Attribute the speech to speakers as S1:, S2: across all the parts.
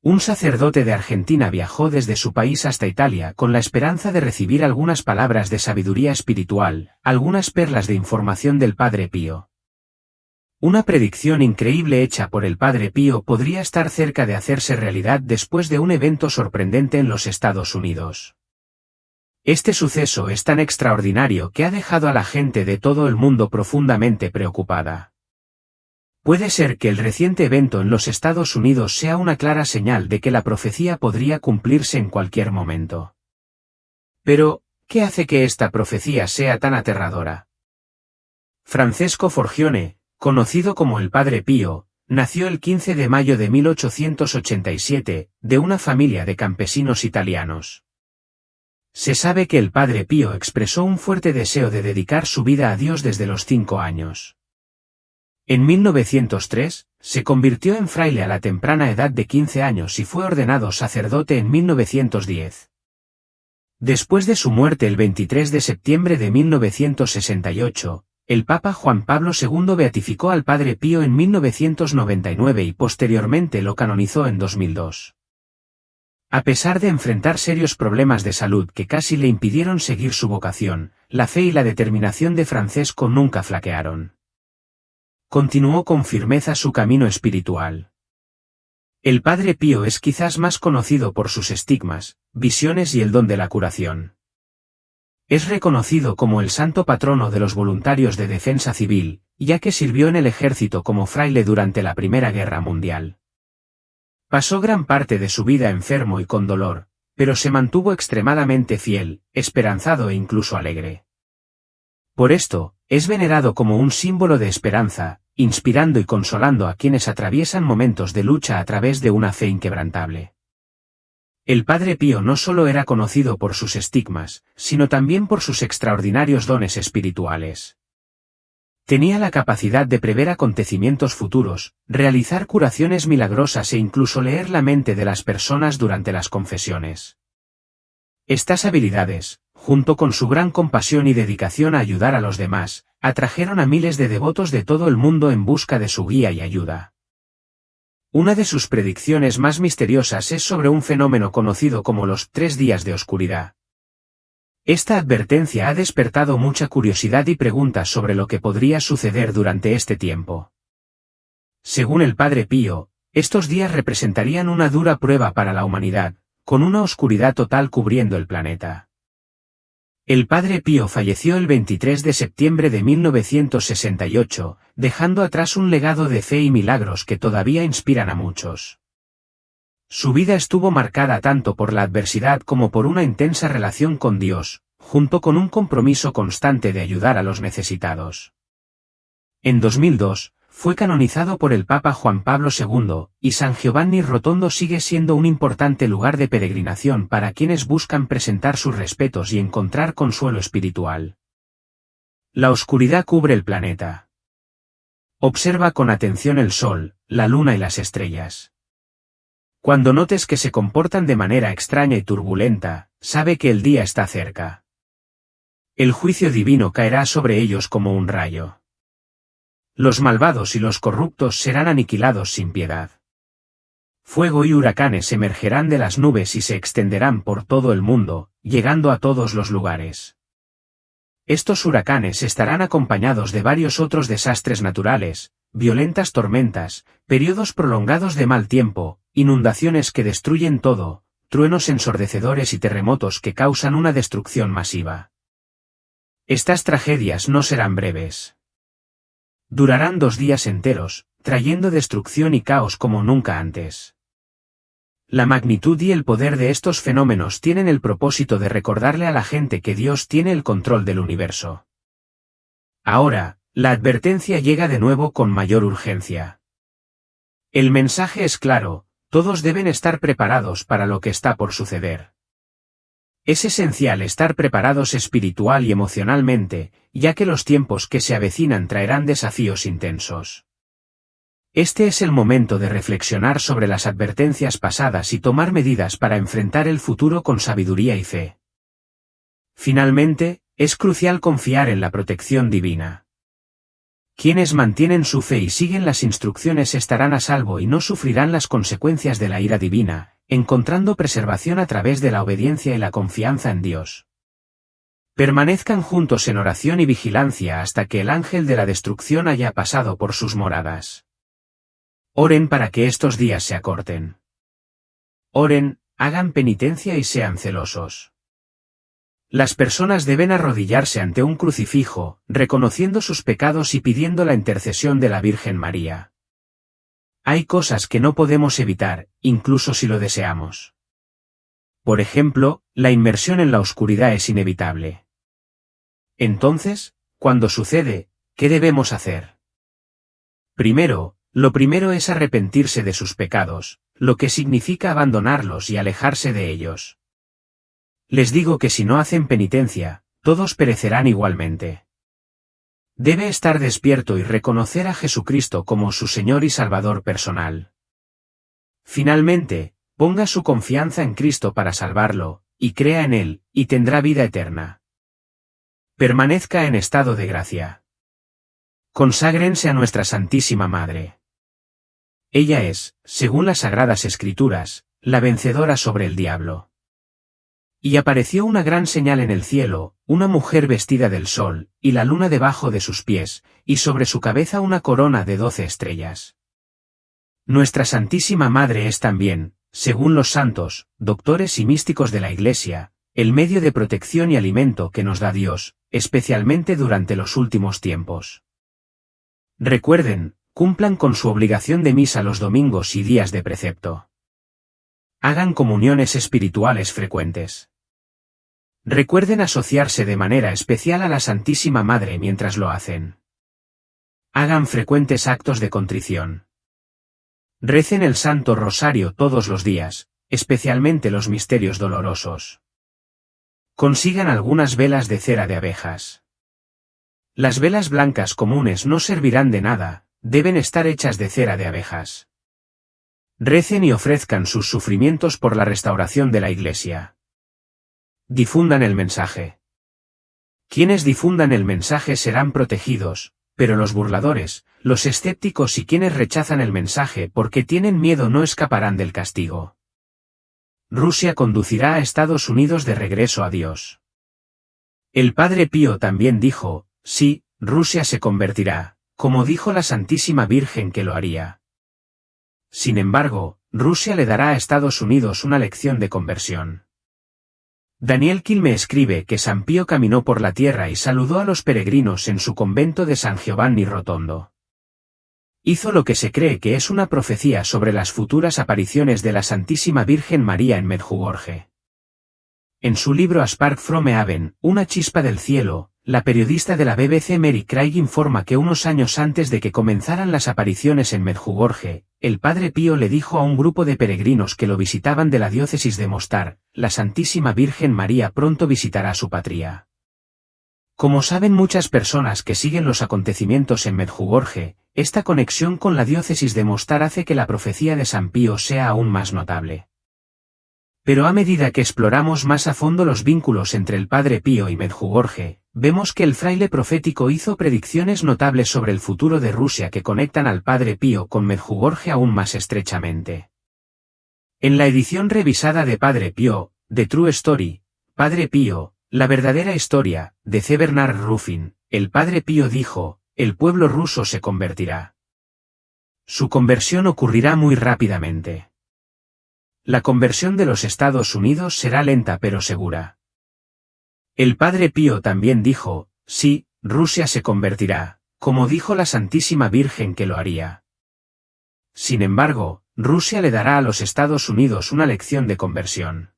S1: Un sacerdote de Argentina viajó desde su país hasta Italia con la esperanza de recibir algunas palabras de sabiduría espiritual, algunas perlas de información del Padre Pío. Una predicción increíble hecha por el Padre Pío podría estar cerca de hacerse realidad después de un evento sorprendente en los Estados Unidos. Este suceso es tan extraordinario que ha dejado a la gente de todo el mundo profundamente preocupada. Puede ser que el reciente evento en los Estados Unidos sea una clara señal de que la profecía podría cumplirse en cualquier momento. Pero, ¿qué hace que esta profecía sea tan aterradora? Francesco Forgione, conocido como el Padre Pío, nació el 15 de mayo de 1887, de una familia de campesinos italianos. Se sabe que el Padre Pío expresó un fuerte deseo de dedicar su vida a Dios desde los 5 años. En 1903, se convirtió en fraile a la temprana edad de 15 años y fue ordenado sacerdote en 1910. Después de su muerte el 23 de septiembre de 1968, el Papa Juan Pablo II beatificó al Padre Pío en 1999 y posteriormente lo canonizó en 2002. A pesar de enfrentar serios problemas de salud que casi le impidieron seguir su vocación, la fe y la determinación de Francesco nunca flaquearon. Continuó con firmeza su camino espiritual. El Padre Pío es quizás más conocido por sus estigmas, visiones y el don de la curación. Es reconocido como el santo patrono de los voluntarios de defensa civil, ya que sirvió en el ejército como fraile durante la Primera Guerra Mundial. Pasó gran parte de su vida enfermo y con dolor, pero se mantuvo extremadamente fiel, esperanzado e incluso alegre. Por esto, es venerado como un símbolo de esperanza, inspirando y consolando a quienes atraviesan momentos de lucha a través de una fe inquebrantable. El Padre Pío no solo era conocido por sus estigmas, sino también por sus extraordinarios dones espirituales. Tenía la capacidad de prever acontecimientos futuros, realizar curaciones milagrosas e incluso leer la mente de las personas durante las confesiones. Estas habilidades, junto con su gran compasión y dedicación a ayudar a los demás, atrajeron a miles de devotos de todo el mundo en busca de su guía y ayuda. Una de sus predicciones más misteriosas es sobre un fenómeno conocido como los 3 días de oscuridad. Esta advertencia ha despertado mucha curiosidad y preguntas sobre lo que podría suceder durante este tiempo. Según el Padre Pío, estos días representarían una dura prueba para la humanidad, con una oscuridad total cubriendo el planeta. El Padre Pío falleció el 23 de septiembre de 1968, dejando atrás un legado de fe y milagros que todavía inspiran a muchos. Su vida estuvo marcada tanto por la adversidad como por una intensa relación con Dios, junto con un compromiso constante de ayudar a los necesitados. En 2002, fue canonizado por el Papa Juan Pablo II, y San Giovanni Rotondo sigue siendo un importante lugar de peregrinación para quienes buscan presentar sus respetos y encontrar consuelo espiritual. La oscuridad cubre el planeta. Observa con atención el sol, la luna y las estrellas. Cuando notes que se comportan de manera extraña y turbulenta, sabe que el día está cerca. El juicio divino caerá sobre ellos como un rayo. Los malvados y los corruptos serán aniquilados sin piedad. Fuego y huracanes emergerán de las nubes y se extenderán por todo el mundo, llegando a todos los lugares. Estos huracanes estarán acompañados de varios otros desastres naturales, violentas tormentas, periodos prolongados de mal tiempo, inundaciones que destruyen todo, truenos ensordecedores y terremotos que causan una destrucción masiva. Estas tragedias no serán breves. Durarán 2 días enteros, trayendo destrucción y caos como nunca antes. La magnitud y el poder de estos fenómenos tienen el propósito de recordarle a la gente que Dios tiene el control del universo. Ahora, la advertencia llega de nuevo con mayor urgencia. El mensaje es claro, todos deben estar preparados para lo que está por suceder. Es esencial estar preparados espiritual y emocionalmente, ya que los tiempos que se avecinan traerán desafíos intensos. Este es el momento de reflexionar sobre las advertencias pasadas y tomar medidas para enfrentar el futuro con sabiduría y fe. Finalmente, es crucial confiar en la protección divina. Quienes mantienen su fe y siguen las instrucciones estarán a salvo y no sufrirán las consecuencias de la ira divina, encontrando preservación a través de la obediencia y la confianza en Dios. Permanezcan juntos en oración y vigilancia hasta que el ángel de la destrucción haya pasado por sus moradas. Oren para que estos días se acorten. Oren, hagan penitencia y sean celosos. Las personas deben arrodillarse ante un crucifijo, reconociendo sus pecados y pidiendo la intercesión de la Virgen María. Hay cosas que no podemos evitar, incluso si lo deseamos. Por ejemplo, la inmersión en la oscuridad es inevitable. Entonces, cuando sucede, ¿qué debemos hacer? Lo primero es arrepentirse de sus pecados, lo que significa abandonarlos y alejarse de ellos. Les digo que si no hacen penitencia, todos perecerán igualmente. Debe estar despierto y reconocer a Jesucristo como su Señor y Salvador personal. Finalmente, ponga su confianza en Cristo para salvarlo, y crea en Él, y tendrá vida eterna. Permanezca en estado de gracia. Conságrense a nuestra Santísima Madre. Ella es, según las Sagradas Escrituras, la vencedora sobre el diablo. Y apareció una gran señal en el cielo, una mujer vestida del sol, y la luna debajo de sus pies, y sobre su cabeza una corona de 12 estrellas. Nuestra Santísima Madre es también, según los santos, doctores y místicos de la Iglesia, el medio de protección y alimento que nos da Dios, especialmente durante los últimos tiempos. Recuerden, cumplan con su obligación de misa los domingos y días de precepto. Hagan comuniones espirituales frecuentes. Recuerden asociarse de manera especial a la Santísima Madre mientras lo hacen. Hagan frecuentes actos de contrición. Recen el Santo Rosario todos los días, especialmente los misterios dolorosos. Consigan algunas velas de cera de abejas. Las velas blancas comunes no servirán de nada, deben estar hechas de cera de abejas. Recen y ofrezcan sus sufrimientos por la restauración de la Iglesia. Difundan el mensaje. Quienes difundan el mensaje serán protegidos, pero los burladores, los escépticos y quienes rechazan el mensaje porque tienen miedo no escaparán del castigo. Rusia conducirá a Estados Unidos de regreso a Dios. El Padre Pío también dijo, sí, Rusia se convertirá, como dijo la Santísima Virgen que lo haría. Sin embargo, Rusia le dará a Estados Unidos una lección de conversión. Daniel Quilme escribe que San Pío caminó por la tierra y saludó a los peregrinos en su convento de San Giovanni Rotondo. Hizo lo que se cree que es una profecía sobre las futuras apariciones de la Santísima Virgen María en Medjugorje. En su libro A Spark from Heaven, una chispa del cielo, la periodista de la BBC Mary Craig informa que unos años antes de que comenzaran las apariciones en Medjugorje, el Padre Pío le dijo a un grupo de peregrinos que lo visitaban de la diócesis de Mostar, la Santísima Virgen María pronto visitará su patria. Como saben muchas personas que siguen los acontecimientos en Medjugorje, esta conexión con la diócesis de Mostar hace que la profecía de San Pío sea aún más notable. Pero a medida que exploramos más a fondo los vínculos entre el Padre Pío y Medjugorje, vemos que el fraile profético hizo predicciones notables sobre el futuro de Rusia que conectan al Padre Pío con Medjugorje aún más estrechamente. En la edición revisada de Padre Pío, The True Story, Padre Pío, la verdadera historia, de C. Bernard Ruffin, el Padre Pío dijo, el pueblo ruso se convertirá. Su conversión ocurrirá muy rápidamente. La conversión de los Estados Unidos será lenta pero segura. El Padre Pío también dijo, sí, Rusia se convertirá, como dijo la Santísima Virgen que lo haría. Sin embargo, Rusia le dará a los Estados Unidos una lección de conversión.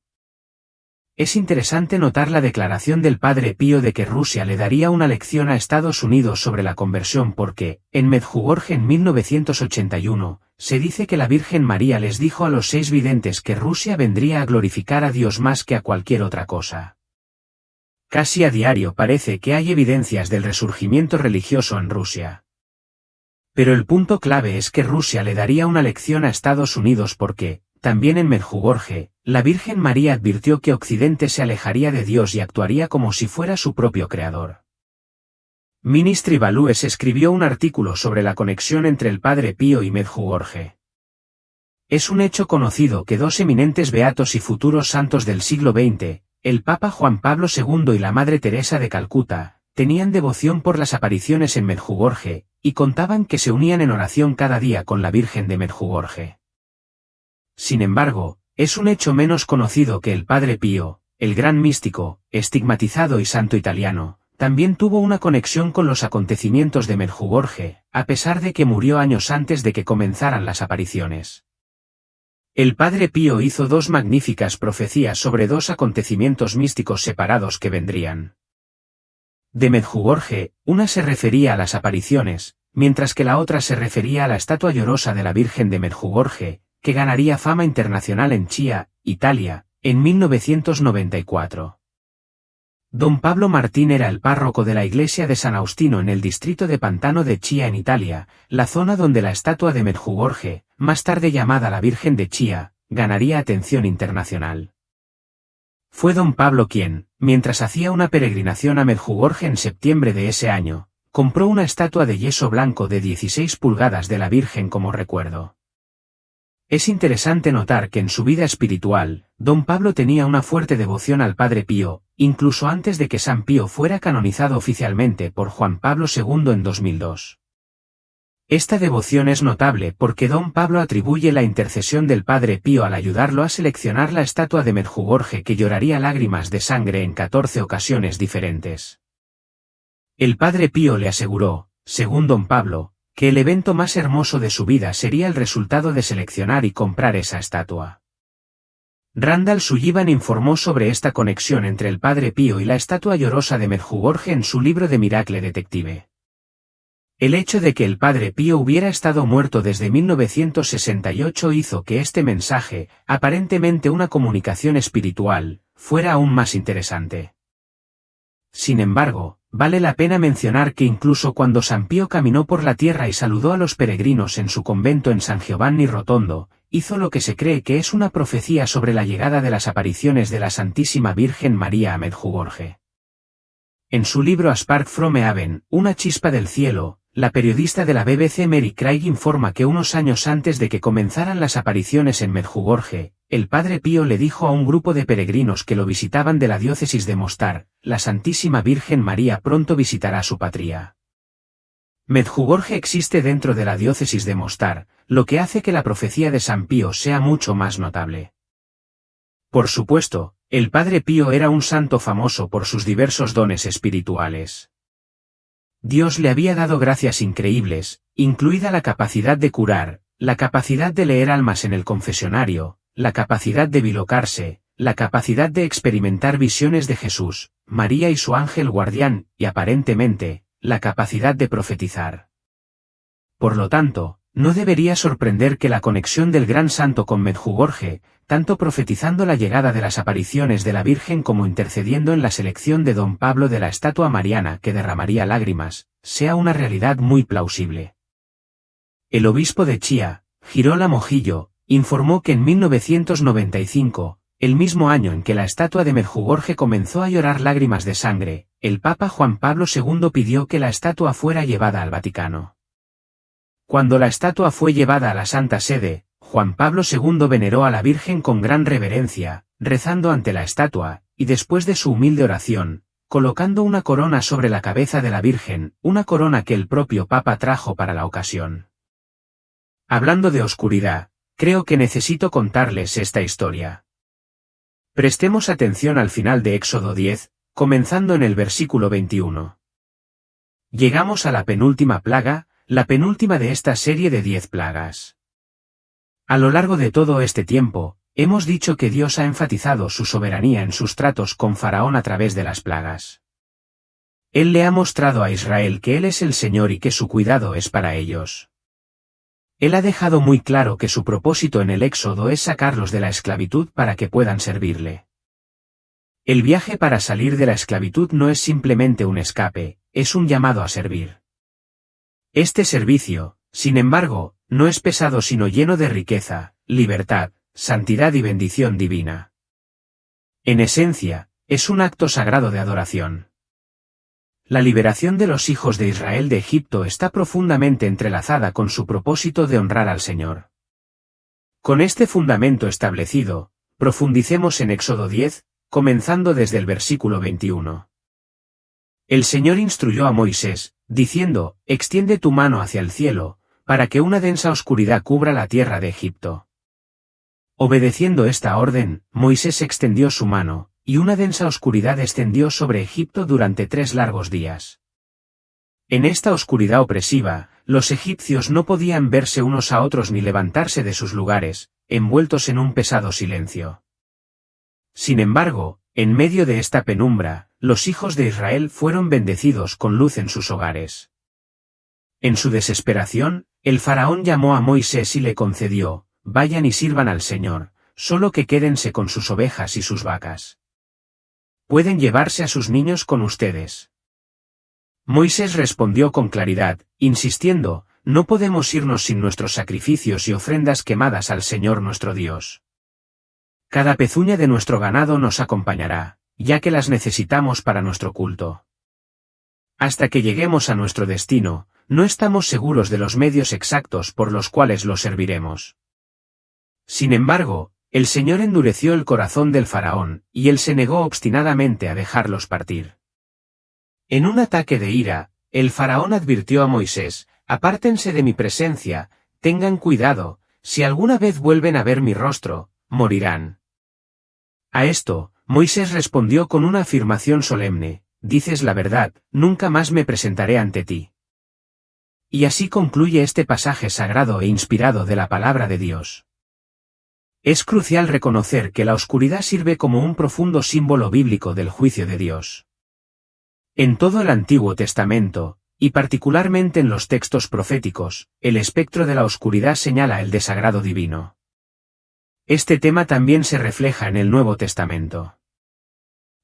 S1: Es interesante notar la declaración del Padre Pío de que Rusia le daría una lección a Estados Unidos sobre la conversión porque, en Medjugorje en 1981, se dice que la Virgen María les dijo a los 6 videntes que Rusia vendría a glorificar a Dios más que a cualquier otra cosa. Casi a diario parece que hay evidencias del resurgimiento religioso en Rusia. Pero el punto clave es que Rusia le daría una lección a Estados Unidos porque, también en Medjugorje, la Virgen María advirtió que Occidente se alejaría de Dios y actuaría como si fuera su propio creador. Ministry Values escribió un artículo sobre la conexión entre el Padre Pío y Medjugorje. Es un hecho conocido que dos eminentes beatos y futuros santos del siglo XX, el Papa Juan Pablo II y la Madre Teresa de Calcuta, tenían devoción por las apariciones en Medjugorje, y contaban que se unían en oración cada día con la Virgen de Medjugorje. Sin embargo, es un hecho menos conocido que el Padre Pío, el gran místico, estigmatizado y santo italiano, también tuvo una conexión con los acontecimientos de Medjugorje, a pesar de que murió años antes de que comenzaran las apariciones. El Padre Pío hizo dos magníficas profecías sobre dos acontecimientos místicos separados que vendrían. De Medjugorje, una se refería a las apariciones, mientras que la otra se refería a la estatua llorosa de la Virgen de Medjugorje, que ganaría fama internacional en Chía, Italia, en 1994. Don Pablo Martín era el párroco de la iglesia de San Austino en el distrito de Pantano de Chía en Italia, la zona donde la estatua de Medjugorje, más tarde llamada la Virgen de Chía, ganaría atención internacional. Fue don Pablo quien, mientras hacía una peregrinación a Medjugorje en septiembre de ese año, compró una estatua de yeso blanco de 16 pulgadas de la Virgen como recuerdo. Es interesante notar que en su vida espiritual, don Pablo tenía una fuerte devoción al Padre Pío, incluso antes de que San Pío fuera canonizado oficialmente por Juan Pablo II en 2002. Esta devoción es notable porque don Pablo atribuye la intercesión del Padre Pío al ayudarlo a seleccionar la estatua de Medjugorje que lloraría lágrimas de sangre en 14 ocasiones diferentes. El Padre Pío le aseguró, según don Pablo, que el evento más hermoso de su vida sería el resultado de seleccionar y comprar esa estatua. Randall Sullivan informó sobre esta conexión entre el Padre Pío y la estatua llorosa de Medjugorje en su libro de Miracle Detective. El hecho de que el Padre Pío hubiera estado muerto desde 1968 hizo que este mensaje, aparentemente una comunicación espiritual, fuera aún más interesante. Sin embargo, vale la pena mencionar que incluso cuando San Pío caminó por la tierra y saludó a los peregrinos en su convento en San Giovanni Rotondo, hizo lo que se cree que es una profecía sobre la llegada de las apariciones de la Santísima Virgen María a Medjugorje. En su libro A Spark from Heaven, una chispa del cielo, la periodista de la BBC Mary Craig informa que unos años antes de que comenzaran las apariciones en Medjugorje, el Padre Pío le dijo a un grupo de peregrinos que lo visitaban de la diócesis de Mostar, la Santísima Virgen María pronto visitará su patria. Medjugorje existe dentro de la diócesis de Mostar, lo que hace que la profecía de San Pío sea mucho más notable. Por supuesto, el Padre Pío era un santo famoso por sus diversos dones espirituales. Dios le había dado gracias increíbles, incluida la capacidad de curar, la capacidad de leer almas en el confesionario, la capacidad de bilocarse, la capacidad de experimentar visiones de Jesús, María y su ángel guardián, y aparentemente, la capacidad de profetizar. Por lo tanto, no debería sorprender que la conexión del gran santo con Medjugorje, tanto profetizando la llegada de las apariciones de la Virgen como intercediendo en la selección de don Pablo de la estatua mariana que derramaría lágrimas, sea una realidad muy plausible. El obispo de Chía, Girola Mojillo, informó que en 1995, el mismo año en que la estatua de Medjugorje comenzó a llorar lágrimas de sangre, el Papa Juan Pablo II pidió que la estatua fuera llevada al Vaticano. Cuando la estatua fue llevada a la Santa Sede, Juan Pablo II veneró a la Virgen con gran reverencia, rezando ante la estatua, y después de su humilde oración, colocando una corona sobre la cabeza de la Virgen, una corona que el propio Papa trajo para la ocasión. Hablando de oscuridad, creo que necesito contarles esta historia. Prestemos atención al final de Éxodo 10, comenzando en el versículo 21. Llegamos a la penúltima plaga, la penúltima de esta serie de 10 plagas. A lo largo de todo este tiempo, hemos dicho que Dios ha enfatizado su soberanía en sus tratos con Faraón a través de las plagas. Él le ha mostrado a Israel que Él es el Señor y que su cuidado es para ellos. Él ha dejado muy claro que su propósito en el Éxodo es sacarlos de la esclavitud para que puedan servirle. El viaje para salir de la esclavitud no es simplemente un escape, es un llamado a servir. Este servicio, sin embargo, no es pesado sino lleno de riqueza, libertad, santidad y bendición divina. En esencia, es un acto sagrado de adoración. La liberación de los hijos de Israel de Egipto está profundamente entrelazada con su propósito de honrar al Señor. Con este fundamento establecido, profundicemos en Éxodo 10, comenzando desde el versículo 21. El Señor instruyó a Moisés, diciendo, extiende tu mano hacia el cielo, para que una densa oscuridad cubra la tierra de Egipto. Obedeciendo esta orden, Moisés extendió su mano, y una densa oscuridad descendió sobre Egipto durante 3 largos días. En esta oscuridad opresiva, los egipcios no podían verse unos a otros ni levantarse de sus lugares, envueltos en un pesado silencio. Sin embargo, en medio de esta penumbra, los hijos de Israel fueron bendecidos con luz en sus hogares. En su desesperación, el faraón llamó a Moisés y le concedió, vayan y sirvan al Señor, solo que quédense con sus ovejas y sus vacas. Pueden llevarse a sus niños con ustedes. Moisés respondió con claridad, insistiendo, no podemos irnos sin nuestros sacrificios y ofrendas quemadas al Señor nuestro Dios. Cada pezuña de nuestro ganado nos acompañará, ya que las necesitamos para nuestro culto. Hasta que lleguemos a nuestro destino, no estamos seguros de los medios exactos por los cuales los serviremos. Sin embargo, el Señor endureció el corazón del faraón, y él se negó obstinadamente a dejarlos partir. En un ataque de ira, el faraón advirtió a Moisés, apártense de mi presencia, tengan cuidado, si alguna vez vuelven a ver mi rostro, morirán. A esto, Moisés respondió con una afirmación solemne, dices la verdad, nunca más me presentaré ante ti. Y así concluye este pasaje sagrado e inspirado de la palabra de Dios. Es crucial reconocer que la oscuridad sirve como un profundo símbolo bíblico del juicio de Dios. En todo el Antiguo Testamento, y particularmente en los textos proféticos, el espectro de la oscuridad señala el desagrado divino. Este tema también se refleja en el Nuevo Testamento.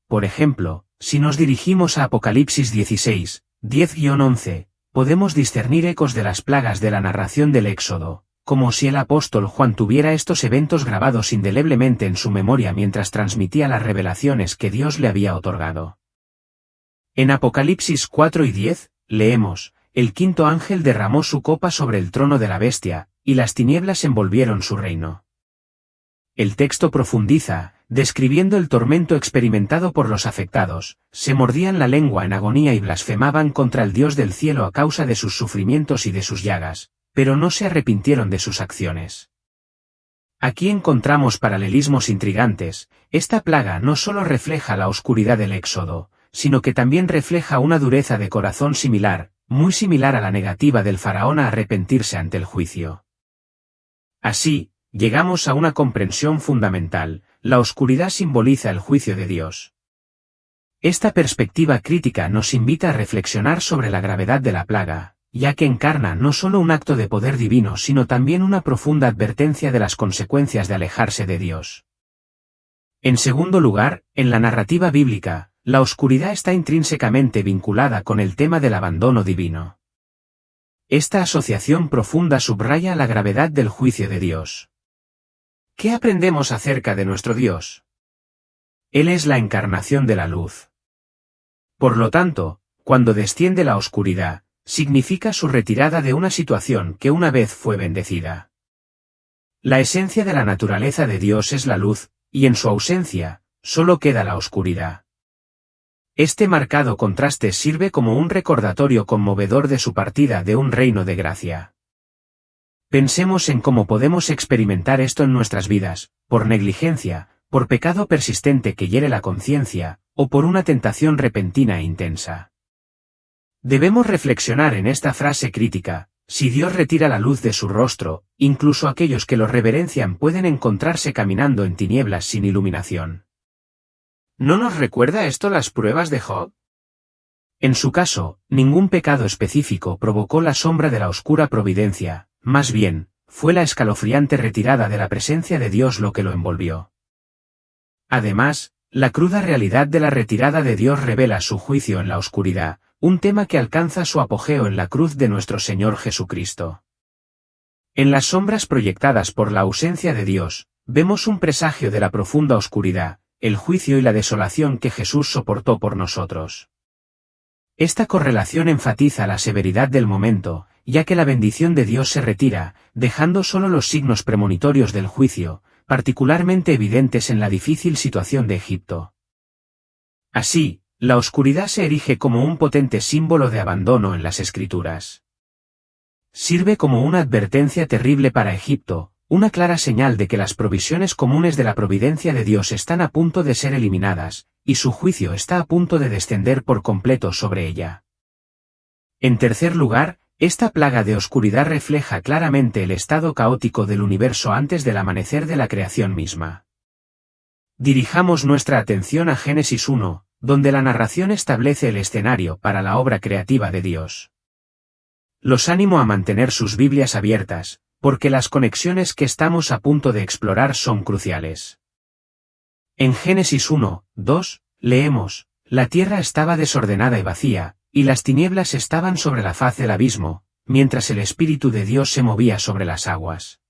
S1: Por ejemplo, si nos dirigimos a Apocalipsis 16, 10-11, podemos discernir ecos de las plagas de la narración del Éxodo, como si el apóstol Juan tuviera estos eventos grabados indeleblemente en su memoria mientras transmitía las revelaciones que Dios le había otorgado. En Apocalipsis 4 y 10, leemos, el quinto ángel derramó su copa sobre el trono de la bestia, y las tinieblas envolvieron su reino. El texto profundiza, describiendo el tormento experimentado por los afectados, se mordían la lengua en agonía y blasfemaban contra el Dios del cielo a causa de sus sufrimientos y de sus llagas, pero no se arrepintieron de sus acciones. Aquí encontramos paralelismos intrigantes, esta plaga no solo refleja la oscuridad del Éxodo, sino que también refleja una dureza de corazón similar, muy similar a la negativa del faraón a arrepentirse ante el juicio. Así, llegamos a una comprensión fundamental, la oscuridad simboliza el juicio de Dios. Esta perspectiva crítica nos invita a reflexionar sobre la gravedad de la plaga, ya que encarna no solo un acto de poder divino sino también una profunda advertencia de las consecuencias de alejarse de Dios. En segundo lugar, en la narrativa bíblica, la oscuridad está intrínsecamente vinculada con el tema del abandono divino. Esta asociación profunda subraya la gravedad del juicio de Dios. ¿Qué aprendemos acerca de nuestro Dios? Él es la encarnación de la luz. Por lo tanto, cuando desciende la oscuridad, significa su retirada de una situación que una vez fue bendecida. La esencia de la naturaleza de Dios es la luz, y en su ausencia, solo queda la oscuridad. Este marcado contraste sirve como un recordatorio conmovedor de su partida de un reino de gracia. Pensemos en cómo podemos experimentar esto en nuestras vidas, por negligencia, por pecado persistente que hiere la conciencia, o por una tentación repentina e intensa. Debemos reflexionar en esta frase crítica, si Dios retira la luz de su rostro, incluso aquellos que lo reverencian pueden encontrarse caminando en tinieblas sin iluminación. ¿No nos recuerda esto las pruebas de Job? En su caso, ningún pecado específico provocó la sombra de la oscura providencia, más bien, fue la escalofriante retirada de la presencia de Dios lo que lo envolvió. Además, la cruda realidad de la retirada de Dios revela su juicio en la oscuridad, un tema que alcanza su apogeo en la cruz de nuestro Señor Jesucristo. En las sombras proyectadas por la ausencia de Dios, vemos un presagio de la profunda oscuridad, el juicio y la desolación que Jesús soportó por nosotros. Esta correlación enfatiza la severidad del momento, ya que la bendición de Dios se retira, dejando solo los signos premonitorios del juicio, particularmente evidentes en la difícil situación de Egipto. Así, la oscuridad se erige como un potente símbolo de abandono en las Escrituras. Sirve como una advertencia terrible para Egipto, una clara señal de que las provisiones comunes de la providencia de Dios están a punto de ser eliminadas, y su juicio está a punto de descender por completo sobre ella. En tercer lugar, esta plaga de oscuridad refleja claramente el estado caótico del universo antes del amanecer de la creación misma. Dirijamos nuestra atención a Génesis 1, donde la narración establece el escenario para la obra creativa de Dios. Los animo a mantener sus Biblias abiertas, porque las conexiones que estamos a punto de explorar son cruciales. En Génesis 1, 2, leemos, la tierra estaba desordenada y vacía, y las tinieblas estaban sobre la faz del abismo, mientras el Espíritu de Dios se movía sobre las aguas.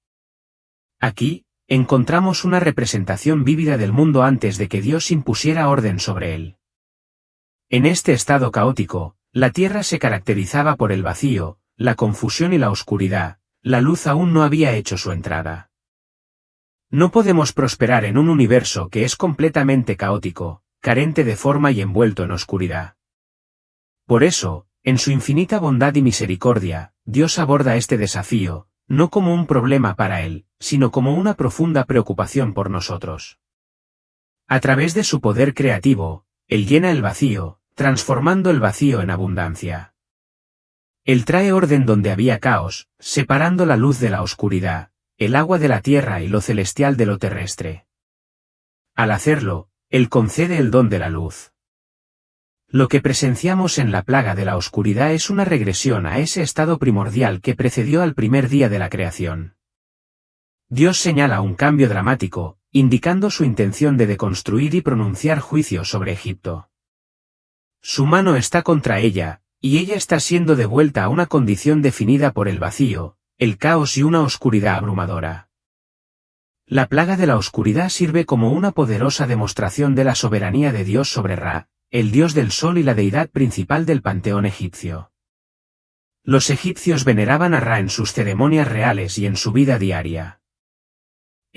S1: Aquí, encontramos una representación vívida del mundo antes de que Dios impusiera orden sobre él. En este estado caótico, la tierra se caracterizaba por el vacío, la confusión y la oscuridad, la luz aún no había hecho su entrada. No podemos prosperar en un universo que es completamente caótico, carente de forma y envuelto en oscuridad. Por eso, en su infinita bondad y misericordia, Dios aborda este desafío, no como un problema para él, sino como una profunda preocupación por nosotros. A través de su poder creativo, él llena el vacío, transformando el vacío en abundancia. Él trae orden donde había caos, separando la luz de la oscuridad, el agua de la tierra y lo celestial de lo terrestre. Al hacerlo, él concede el don de la luz. Lo que presenciamos en la plaga de la oscuridad es una regresión a ese estado primordial que precedió al primer día de la creación. Dios señala un cambio dramático, indicando su intención de deconstruir y pronunciar juicio sobre Egipto. Su mano está contra ella, y ella está siendo devuelta a una condición definida por el vacío, el caos y una oscuridad abrumadora. La plaga de la oscuridad sirve como una poderosa demostración de la soberanía de Dios sobre Ra, el dios del sol y la deidad principal del panteón egipcio. Los egipcios veneraban a Ra en sus ceremonias reales y en su vida diaria.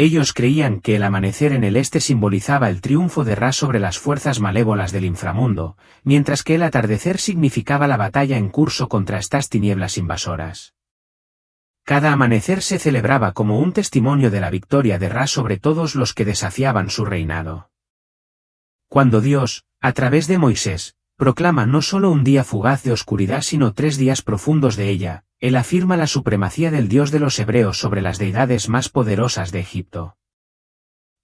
S1: Ellos creían que el amanecer en el este simbolizaba el triunfo de Ra sobre las fuerzas malévolas del inframundo, mientras que el atardecer significaba la batalla en curso contra estas tinieblas invasoras. Cada amanecer se celebraba como un testimonio de la victoria de Ra sobre todos los que desafiaban su reinado. Cuando Dios, a través de Moisés, proclama no solo un día fugaz de oscuridad sino 3 días profundos de ella, él afirma la supremacía del Dios de los hebreos sobre las deidades más poderosas de Egipto.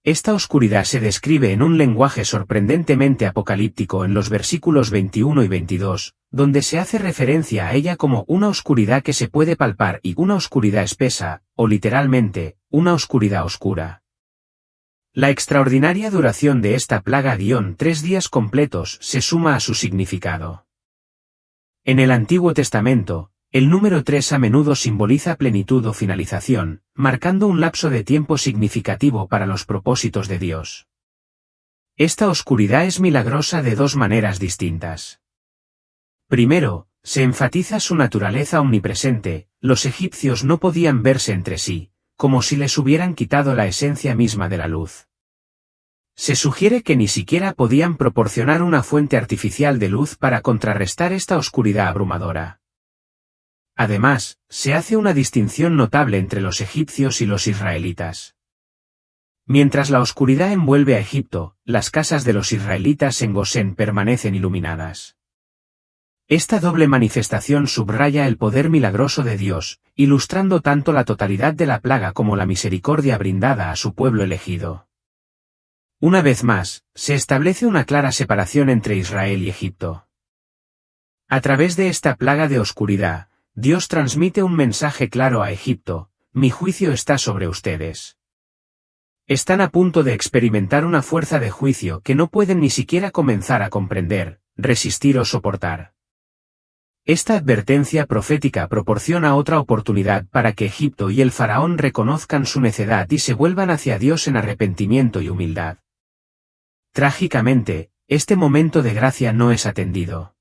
S1: Esta oscuridad se describe en un lenguaje sorprendentemente apocalíptico en los versículos 21 y 22, donde se hace referencia a ella como una oscuridad que se puede palpar y una oscuridad espesa, o literalmente, una oscuridad oscura. La extraordinaria duración de esta plaga 3 días completos se suma a su significado. En el Antiguo Testamento, el número 3 a menudo simboliza plenitud o finalización, marcando un lapso de tiempo significativo para los propósitos de Dios. Esta oscuridad es milagrosa de 2 maneras distintas. Primero, se enfatiza su naturaleza omnipresente, los egipcios no podían verse entre sí, como si les hubieran quitado la esencia misma de la luz. Se sugiere que ni siquiera podían proporcionar una fuente artificial de luz para contrarrestar esta oscuridad abrumadora. Además, se hace una distinción notable entre los egipcios y los israelitas. Mientras la oscuridad envuelve a Egipto, las casas de los israelitas en Gosén permanecen iluminadas. Esta doble manifestación subraya el poder milagroso de Dios, ilustrando tanto la totalidad de la plaga como la misericordia brindada a su pueblo elegido. Una vez más, se establece una clara separación entre Israel y Egipto. A través de esta plaga de oscuridad, Dios transmite un mensaje claro a Egipto: mi juicio está sobre ustedes. Están a punto de experimentar una fuerza de juicio que no pueden ni siquiera comenzar a comprender, resistir o soportar. Esta advertencia profética proporciona otra oportunidad para que Egipto y el faraón reconozcan su necedad y se vuelvan hacia Dios en arrepentimiento y humildad. Trágicamente, este momento de gracia no es atendido.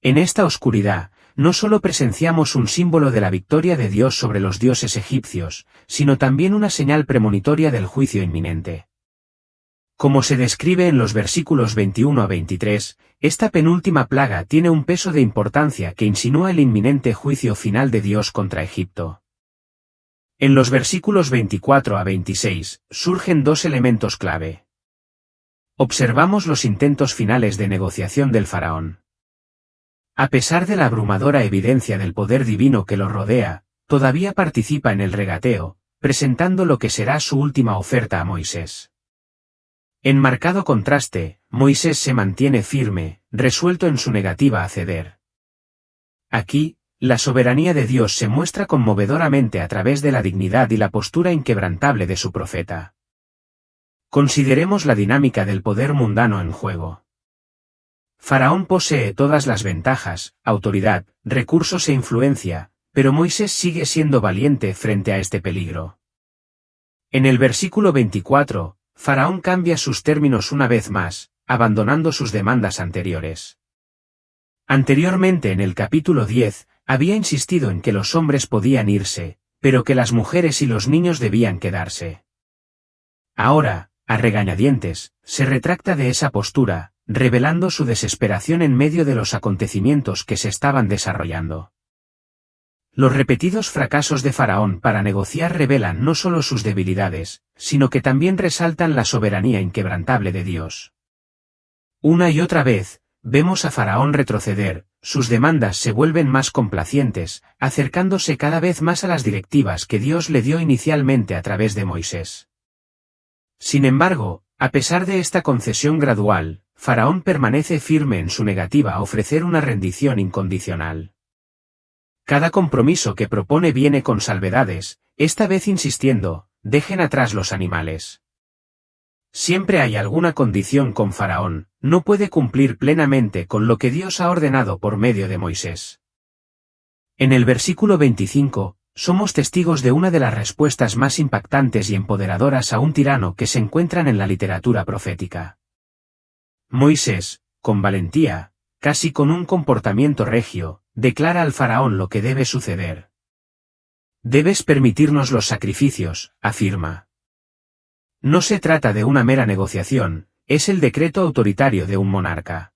S1: En esta oscuridad, no solo presenciamos un símbolo de la victoria de Dios sobre los dioses egipcios, sino también una señal premonitoria del juicio inminente. Como se describe en los versículos 21 a 23, esta penúltima plaga tiene un peso de importancia que insinúa el inminente juicio final de Dios contra Egipto. En los versículos 24 a 26, surgen dos elementos clave. Observamos los intentos finales de negociación del faraón. A pesar de la abrumadora evidencia del poder divino que lo rodea, todavía participa en el regateo, presentando lo que será su última oferta a Moisés. En marcado contraste, Moisés se mantiene firme, resuelto en su negativa a ceder. Aquí, la soberanía de Dios se muestra conmovedoramente a través de la dignidad y la postura inquebrantable de su profeta. Consideremos la dinámica del poder mundano en juego. Faraón posee todas las ventajas, autoridad, recursos e influencia, pero Moisés sigue siendo valiente frente a este peligro. En el versículo 24, Faraón cambia sus términos una vez más, abandonando sus demandas anteriores. Anteriormente en el capítulo 10, había insistido en que los hombres podían irse, pero que las mujeres y los niños debían quedarse. Ahora, a regañadientes, se retracta de esa postura, revelando su desesperación en medio de los acontecimientos que se estaban desarrollando. Los repetidos fracasos de Faraón para negociar revelan no solo sus debilidades, sino que también resaltan la soberanía inquebrantable de Dios. Una y otra vez, vemos a Faraón retroceder, sus demandas se vuelven más complacientes, acercándose cada vez más a las directivas que Dios le dio inicialmente a través de Moisés. Sin embargo, a pesar de esta concesión gradual, Faraón permanece firme en su negativa a ofrecer una rendición incondicional. Cada compromiso que propone viene con salvedades, esta vez insistiendo, dejen atrás los animales. Siempre hay alguna condición con Faraón, no puede cumplir plenamente con lo que Dios ha ordenado por medio de Moisés. En el versículo 25, somos testigos de una de las respuestas más impactantes y empoderadoras a un tirano que se encuentran en la literatura profética. Moisés, con valentía, casi con un comportamiento regio, declara al faraón lo que debe suceder. Debes permitirnos los sacrificios, afirma. No se trata de una mera negociación, es el decreto autoritario de un monarca.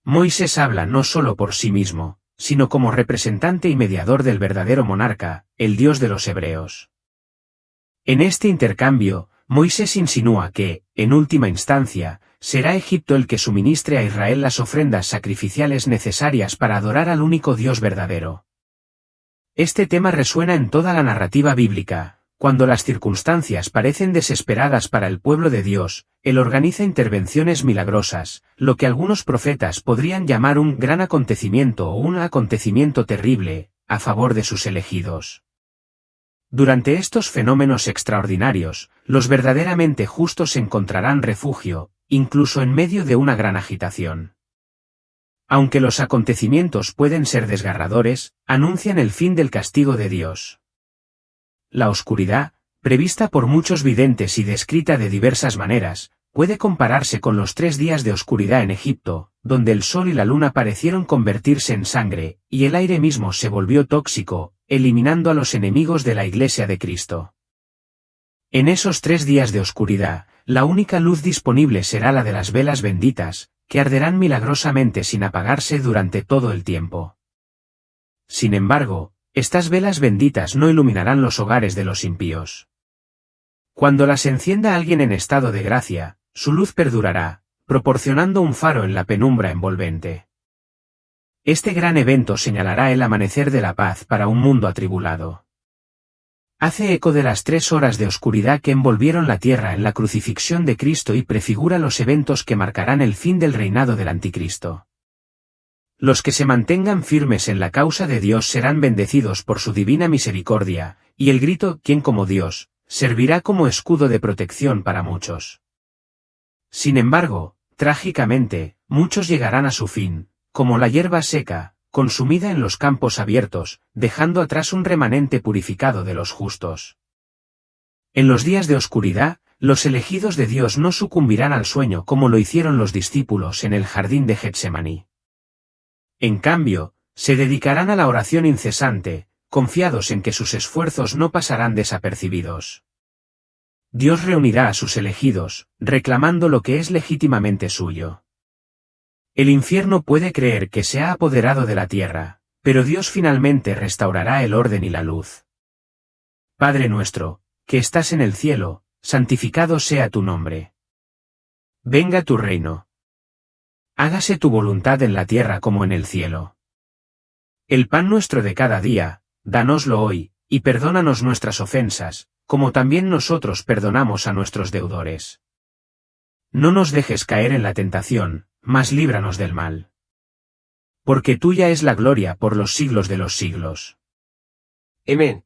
S1: Moisés habla no solo por sí mismo, sino como representante y mediador del verdadero monarca, el Dios de los hebreos. En este intercambio, Moisés insinúa que, en última instancia, será Egipto el que suministre a Israel las ofrendas sacrificiales necesarias para adorar al único Dios verdadero. Este tema resuena en toda la narrativa bíblica. Cuando las circunstancias parecen desesperadas para el pueblo de Dios, Él organiza intervenciones milagrosas, lo que algunos profetas podrían llamar un gran acontecimiento o un acontecimiento terrible, a favor de sus elegidos. Durante estos fenómenos extraordinarios, los verdaderamente justos encontrarán refugio, incluso en medio de una gran agitación. Aunque los acontecimientos pueden ser desgarradores, anuncian el fin del castigo de Dios. La oscuridad, prevista por muchos videntes y descrita de diversas maneras, puede compararse con los 3 días de oscuridad en Egipto, donde el sol y la luna parecieron convertirse en sangre, y el aire mismo se volvió tóxico, eliminando a los enemigos de la Iglesia de Cristo. En esos 3 días de oscuridad, la única luz disponible será la de las velas benditas, que arderán milagrosamente sin apagarse durante todo el tiempo. Sin embargo, estas velas benditas no iluminarán los hogares de los impíos. Cuando las encienda alguien en estado de gracia, su luz perdurará, proporcionando un faro en la penumbra envolvente. Este gran evento señalará el amanecer de la paz para un mundo atribulado. Hace eco de las 3 horas de oscuridad que envolvieron la tierra en la crucifixión de Cristo y prefigura los eventos que marcarán el fin del reinado del Anticristo. Los que se mantengan firmes en la causa de Dios serán bendecidos por su divina misericordia, y el grito «¿Quién como Dios?» servirá como escudo de protección para muchos. Sin embargo, trágicamente, muchos llegarán a su fin, como la hierba seca, consumida en los campos abiertos, dejando atrás un remanente purificado de los justos. En los días de oscuridad, los elegidos de Dios no sucumbirán al sueño como lo hicieron los discípulos en el jardín de Getsemaní. En cambio, se dedicarán a la oración incesante, confiados en que sus esfuerzos no pasarán desapercibidos. Dios reunirá a sus elegidos, reclamando lo que es legítimamente suyo. El infierno puede creer que se ha apoderado de la tierra, pero Dios finalmente restaurará el orden y la luz. Padre nuestro, que estás en el cielo, santificado sea tu nombre. Venga tu reino. Hágase tu voluntad en la tierra como en el cielo. El pan nuestro de cada día, dánoslo hoy, y perdónanos nuestras ofensas, como también nosotros perdonamos a nuestros deudores. No nos dejes caer en la tentación, mas líbranos del mal. Porque tuya es la gloria por los siglos de los siglos.
S2: Amén.